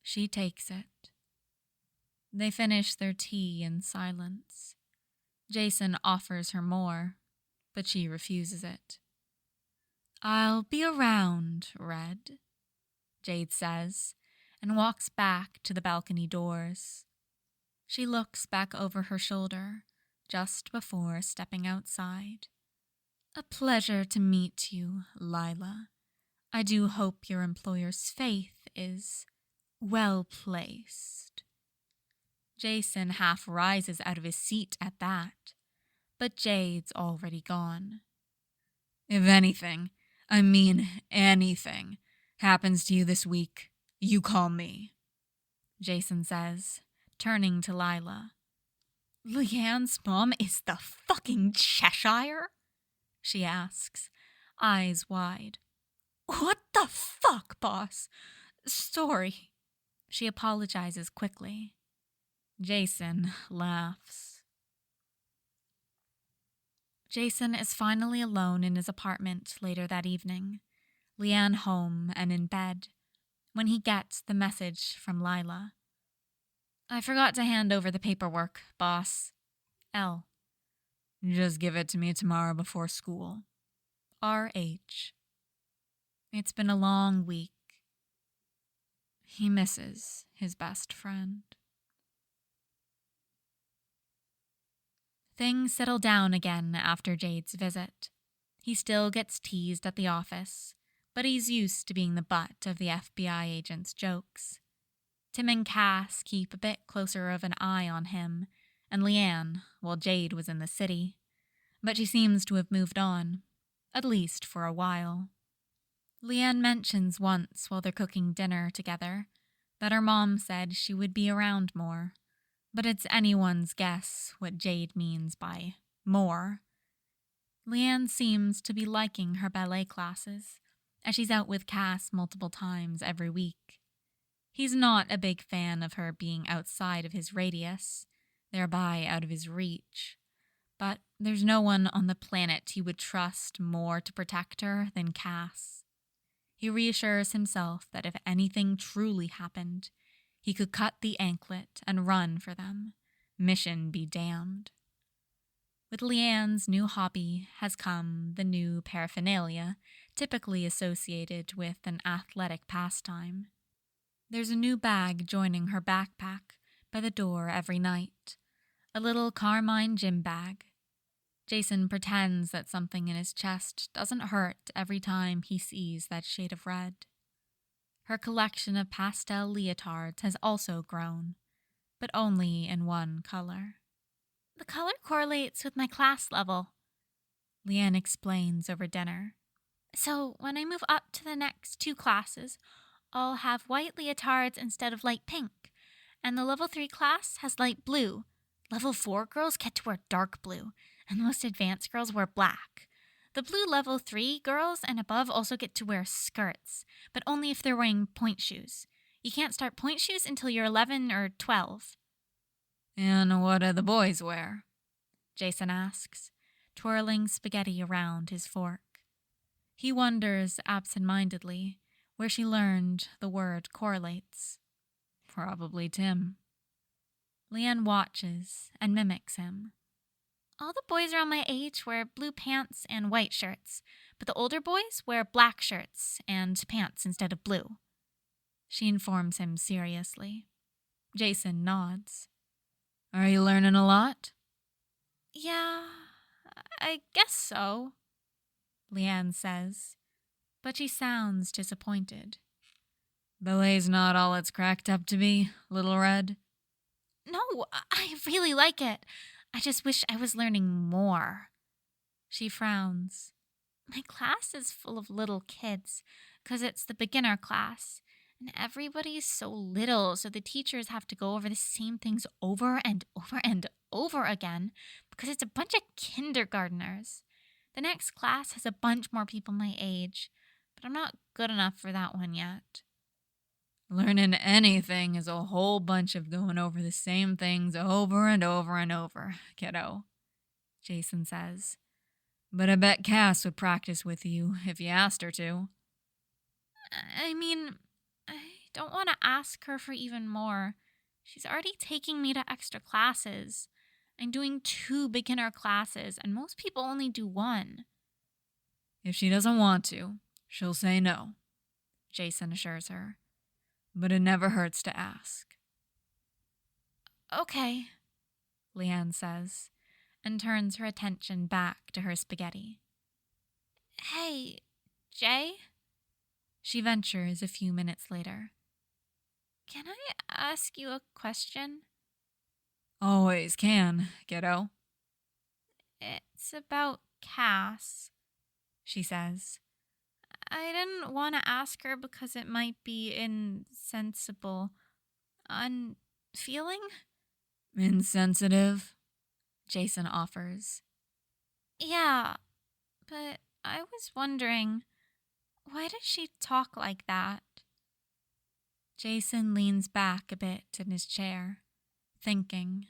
She takes it. They finish their tea in silence. Jason offers her more, but she refuses it. I'll be around, Red, Jade says, and walks back to the balcony doors. She looks back over her shoulder just before stepping outside. A pleasure to meet you, Lila. I do hope your employer's faith is well placed. Jason half rises out of his seat at that, but Jade's already gone. If anything, I mean anything, happens to you this week, you call me, Jason says, turning to Lila. Lian's mom is the fucking Cheshire? She asks, eyes wide. What the fuck, boss? Sorry. She apologizes quickly. Jason laughs. Jason is finally alone in his apartment later that evening, Lian home and in bed, when he gets the message from Lila. I forgot to hand over the paperwork, boss. L. Just give it to me tomorrow before school. R.H. It's been a long week. He misses his best friend. Things settle down again after Jade's visit. He still gets teased at the office, but he's used to being the butt of the FBI agent's jokes. Tim and Cass keep a bit closer of an eye on him and Lian while Jade was in the city, but she seems to have moved on, at least for a while. Lian mentions once while they're cooking dinner together that her mom said she would be around more, but it's anyone's guess what Jade means by more. Lian seems to be liking her ballet classes, as she's out with Cass multiple times every week. He's not a big fan of her being outside of his radius, thereby out of his reach, but there's no one on the planet he would trust more to protect her than Cass. He reassures himself that if anything truly happened, he could cut the anklet and run for them. Mission be damned. With Lian's new hobby has come the new paraphernalia typically associated with an athletic pastime. There's a new bag joining her backpack by the door every night, a little carmine gym bag. Jason pretends that something in his chest doesn't hurt every time he sees that shade of red. Her collection of pastel leotards has also grown, but only in one color. The color correlates with my class level, Lian explains over dinner. So when I move up to the next 2 classes, I'll have white leotards instead of light pink, and the level 3 class has light blue. Level 4 girls get to wear dark blue, and the most advanced girls wear black. The blue level 3 girls and above also get to wear skirts, but only if they're wearing point shoes. You can't start point shoes until you're 11 or 12. And what do the boys wear? Jason asks, twirling spaghetti around his fork. He wonders absent-mindedly where she learned the word correlates. Probably Tim. Lian watches and mimics him. All the boys around my age wear blue pants and white shirts, but the older boys wear black shirts and pants instead of blue. She informs him seriously. Jason nods. Are you learning a lot? Yeah, I guess so, Lian says, but she sounds disappointed. Ballet's not all it's cracked up to be, Little Red? No, I really like it. I just wish I was learning more. She frowns. My class is full of little kids, 'cause it's the beginner class, and everybody's so little, so the teachers have to go over the same things over and over and over again, because it's a bunch of kindergartners. The next class has a bunch more people my age, but I'm not good enough for that one yet. Learning anything is a whole bunch of going over the same things over and over and over, kiddo, Jason says. But I bet Cass would practice with you if you asked her to. I mean, I don't want to ask her for even more. She's already taking me to extra classes. I'm doing 2 beginner classes, and most people only do 1. If she doesn't want to, she'll say no, Jason assures her. But it never hurts to ask. Okay, Lian says, and turns her attention back to her spaghetti. Hey, Jay? She ventures a few minutes later. Can I ask you a question? Always can, kiddo. It's about Cass, she says. I didn't want to ask her because it might be insensible. Unfeeling? Insensitive, Jason offers. Yeah, but I was wondering, why does she talk like that? Jason leans back a bit in his chair, thinking.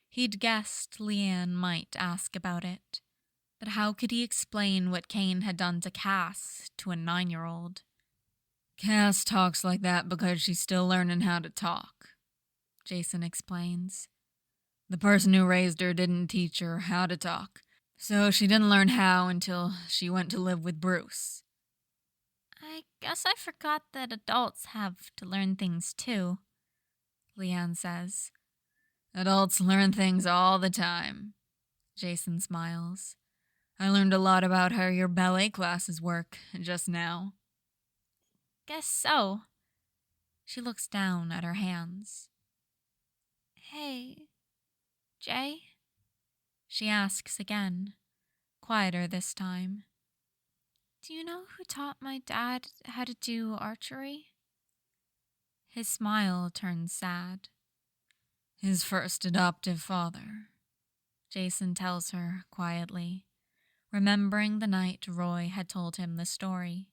He'd guessed Lian might ask about it, but how could he explain what Cain had done to Cass to a 9-year-old? Cass talks like that because she's still learning how to talk, Jason explains. The person who raised her didn't teach her how to talk, so she didn't learn how until she went to live with Bruce. I guess I forgot that adults have to learn things too, Lian says. Adults learn things all the time, Jason smiles. I learned a lot about how your ballet classes work just now. Guess so. She looks down at her hands. Hey, Jay? She asks again, quieter this time. Do you know who taught my dad how to do archery? His smile turns sad. His first adoptive father, Jason tells her quietly, remembering the night Roy had told him the story.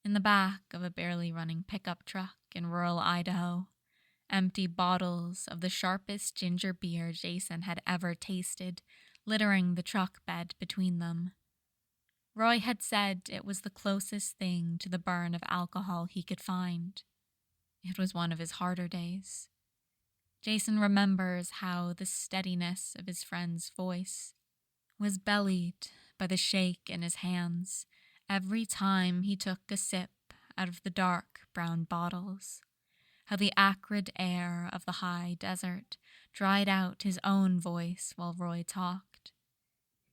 In the back of a barely running pickup truck in rural Idaho, empty bottles of the sharpest ginger beer Jason had ever tasted littering the truck bed between them. Roy had said it was the closest thing to the burn of alcohol he could find. It was one of his harder days. Jason remembers how the steadiness of his friend's voice was bellied by the shake in his hands every time he took a sip out of the dark brown bottles, how the acrid air of the high desert dried out his own voice while Roy talked.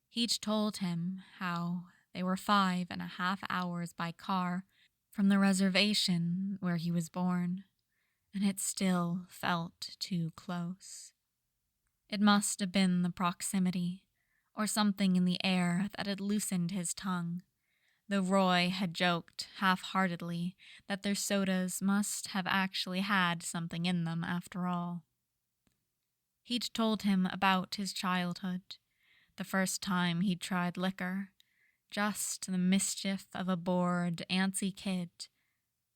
He'd told him how they were 5.5 hours by car from the reservation where he was born, and it still felt too close. It must have been the proximity, or something in the air that had loosened his tongue, though Roy had joked half-heartedly that their sodas must have actually had something in them after all. He'd told him about his childhood, the first time he'd tried liquor, just the mischief of a bored, antsy kid,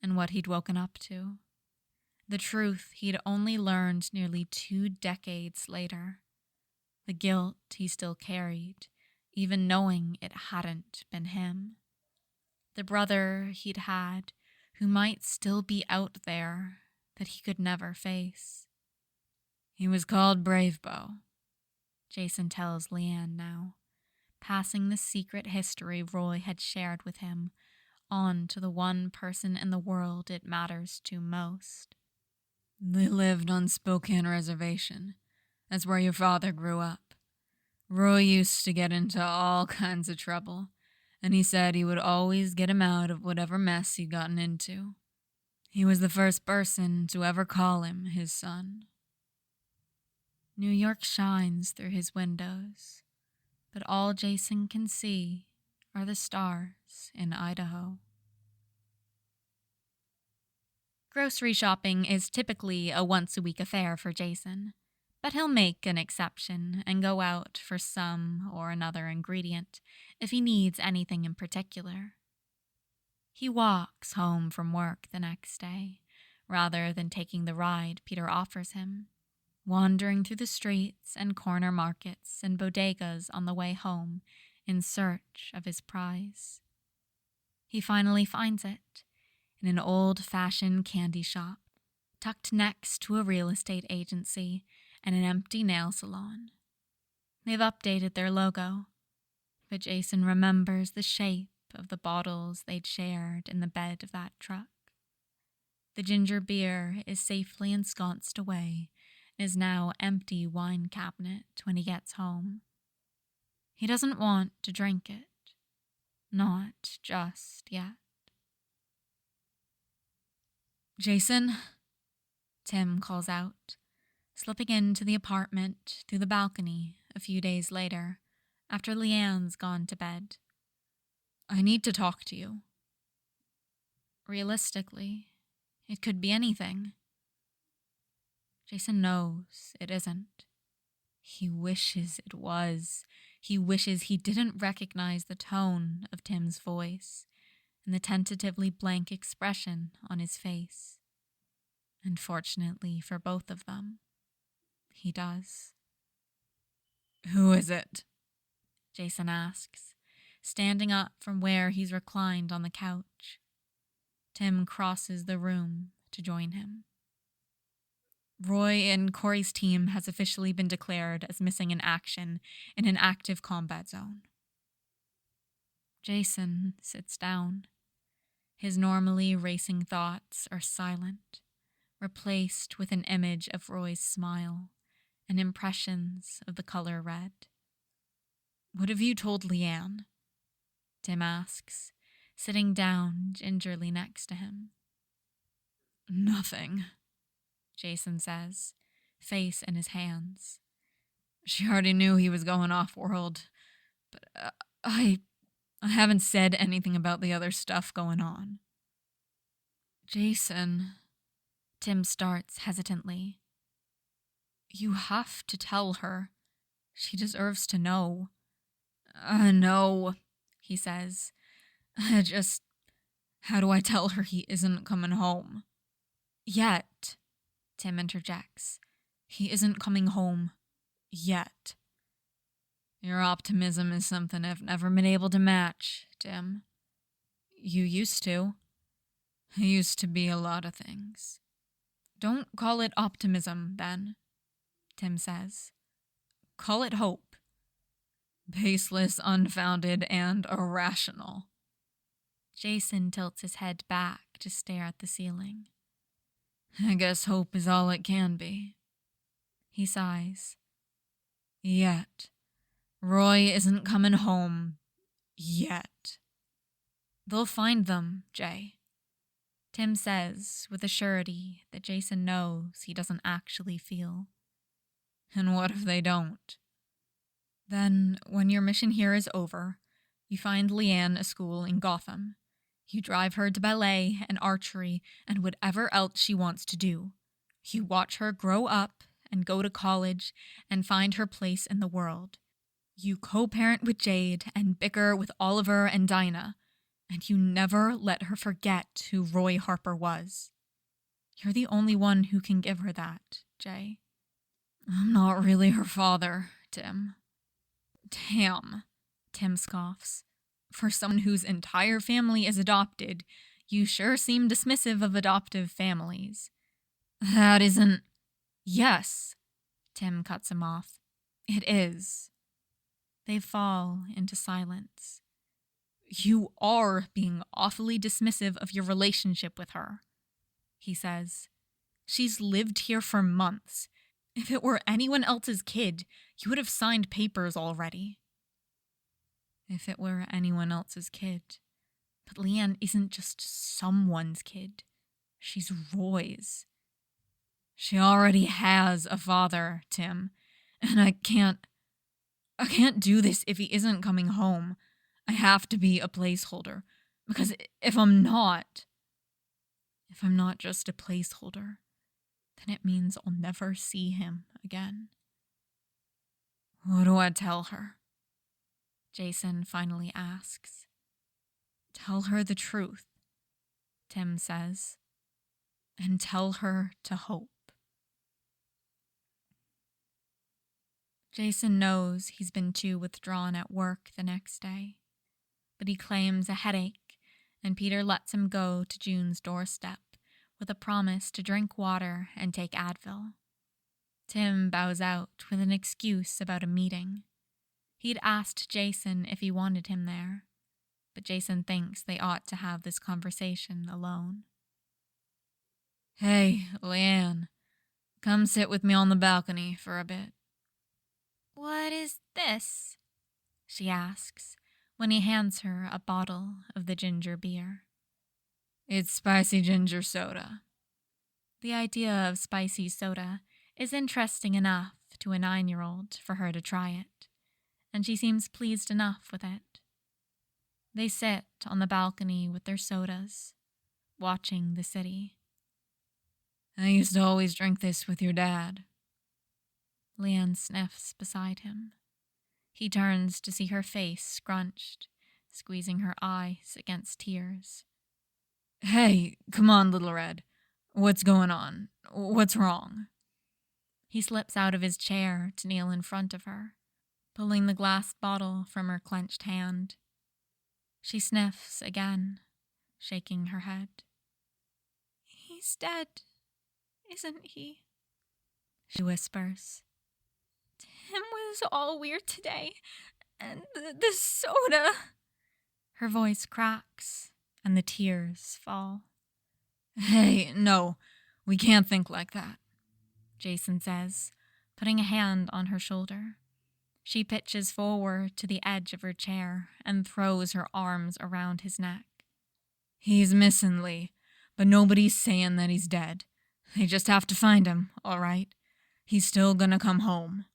and what he'd woken up to. The truth he'd only learned nearly 2 decades later. The guilt he still carried, even knowing it hadn't been him. The brother he'd had, who might still be out there, that he could never face. He was called Bravebow, Jason tells Lian now, passing the secret history Roy had shared with him on to the one person in the world it matters to most. They lived on Spokane Reservation. That's where your father grew up. Roy used to get into all kinds of trouble, and he said he would always get him out of whatever mess he'd gotten into. He was the first person to ever call him his son. New York shines through his windows, but all Jason can see are the stars in Idaho. Grocery shopping is typically a once-a-week affair for Jason, but he'll make an exception and go out for some or another ingredient if he needs anything in particular. He walks home from work the next day, rather than taking the ride Peter offers him, wandering through the streets and corner markets and bodegas on the way home in search of his prize. He finally finds it in an old-fashioned candy shop, tucked next to a real estate agency and an empty nail salon. They've updated their logo, but Jason remembers the shape of the bottles they'd shared in the bed of that truck. The ginger beer is safely ensconced away in his now empty wine cabinet when he gets home. He doesn't want to drink it. Not just yet. Jason, Tim calls out, slipping into the apartment through the balcony a few days later, after Lian's gone to bed. I need to talk to you. Realistically, it could be anything. Jason knows it isn't. He wishes it was. He wishes he didn't recognize the tone of Tim's voice and the tentatively blank expression on his face. And fortunately for both of them, he does. Who is it? Jason asks, standing up from where he's reclined on the couch. Tim crosses the room to join him. Roy and Corey's team has officially been declared as missing in action in an active combat zone. Jason sits down. His normally racing thoughts are silent, replaced with an image of Roy's smile and impressions of the color red. What have you told Lian? Tim asks, sitting down gingerly next to him. Nothing, Jason says, face in his hands. She already knew he was going off-world, but I haven't said anything about the other stuff going on. Jason, Tim starts hesitantly. You have to tell her. She deserves to know. No, he says. How do I tell her he isn't coming home? Yet, Tim interjects. He isn't coming home. Yet. Your optimism is something I've never been able to match, Tim. You used to. I used to be a lot of things. Don't call it optimism, then, Tim says. Call it hope. Baseless, unfounded, and irrational. Jason tilts his head back to stare at the ceiling. I guess hope is all it can be. He sighs. Yet. Roy isn't coming home. Yet. They'll find them, Jay. Tim says with a surety that Jason knows he doesn't actually feel. And what if they don't? Then, when your mission here is over, you find Lian a school in Gotham. You drive her to ballet and archery and whatever else she wants to do. You watch her grow up and go to college and find her place in the world. You co-parent with Jade and bicker with Oliver and Dinah, and you never let her forget who Roy Harper was. You're the only one who can give her that, Jay. I'm not really her father, Tim. Damn, Tim scoffs. For someone whose entire family is adopted, you sure seem dismissive of adoptive families. That isn't... Yes, Tim cuts him off. It is. They fall into silence. You are being awfully dismissive of your relationship with her, he says. She's lived here for months. If it were anyone else's kid, you would have signed papers already. If it were anyone else's kid. But Lian isn't just someone's kid. She's Roy's. She already has a father, Tim. And I can't do this if he isn't coming home. I have to be a placeholder. Because if I'm not just a placeholder, then it means I'll never see him again. What do I tell her? Jason finally asks. Tell her the truth, Tim says. And tell her to hope. Jason knows he's been too withdrawn at work the next day, but he claims a headache, and Peter lets him go to June's doorstep with a promise to drink water and take Advil. Tim bows out with an excuse about a meeting. He'd asked Jason if he wanted him there, but Jason thinks they ought to have this conversation alone. Hey, Lian, come sit with me on the balcony for a bit. What is this? She asks when he hands her a bottle of the ginger beer. It's spicy ginger soda. The idea of spicy soda is interesting enough to a 9-year-old for her to try it, and she seems pleased enough with it. They sit on the balcony with their sodas, watching the city. I used to always drink this with your dad. Lian sniffs beside him. He turns to see her face scrunched, squeezing her eyes against tears. Hey, come on, Little Red. What's going on? What's wrong? He slips out of his chair to kneel in front of her, pulling the glass bottle from her clenched hand. She sniffs again, shaking her head. He's dead, isn't he? She whispers. Tim was all weird today, and the soda. Her voice cracks, and the tears fall. Hey, no, we can't think like that, Jason says, putting a hand on her shoulder. She pitches forward to the edge of her chair and throws her arms around his neck. He's missing, Lee, but nobody's saying that he's dead. They just have to find him, all right? He's still gonna come home.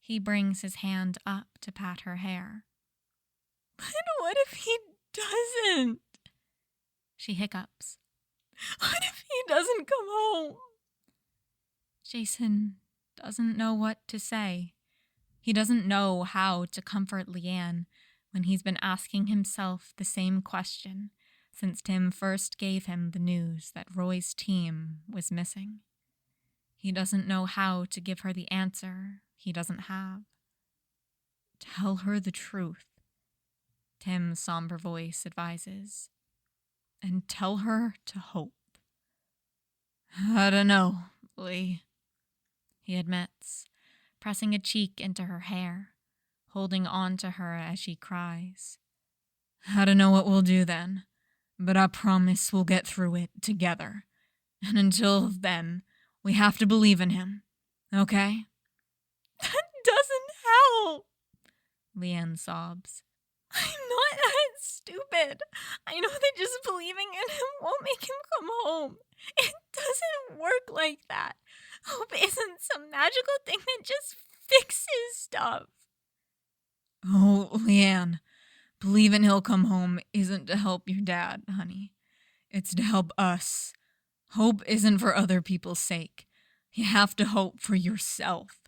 He brings his hand up to pat her hair. But what if he doesn't? She hiccups. What if he doesn't come home? Jason doesn't know what to say. He doesn't know how to comfort Lian when he's been asking himself the same question since Tim first gave him the news that Roy's team was missing. He doesn't know how to give her the answer he doesn't have. Tell her the truth, Tim's somber voice advises. And tell her to hope. I don't know, Lee, he admits, pressing a cheek into her hair, holding on to her as she cries. I don't know what we'll do then, but I promise we'll get through it together. And until then, we have to believe in him, okay? That doesn't help, Lian sobs. I'm not that stupid. I know that just believing in him won't make him come home. It doesn't work like that. Hope isn't some magical thing that just fixes stuff. Oh, Lian, believing he'll come home isn't to help your dad, honey. It's to help us. Hope isn't for other people's sake. You have to hope for yourself.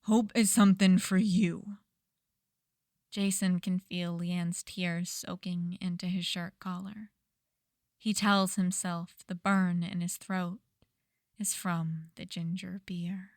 Hope is something for you. Jason can feel Lian's tears soaking into his shirt collar. He tells himself the burn in his throat is from the ginger beer.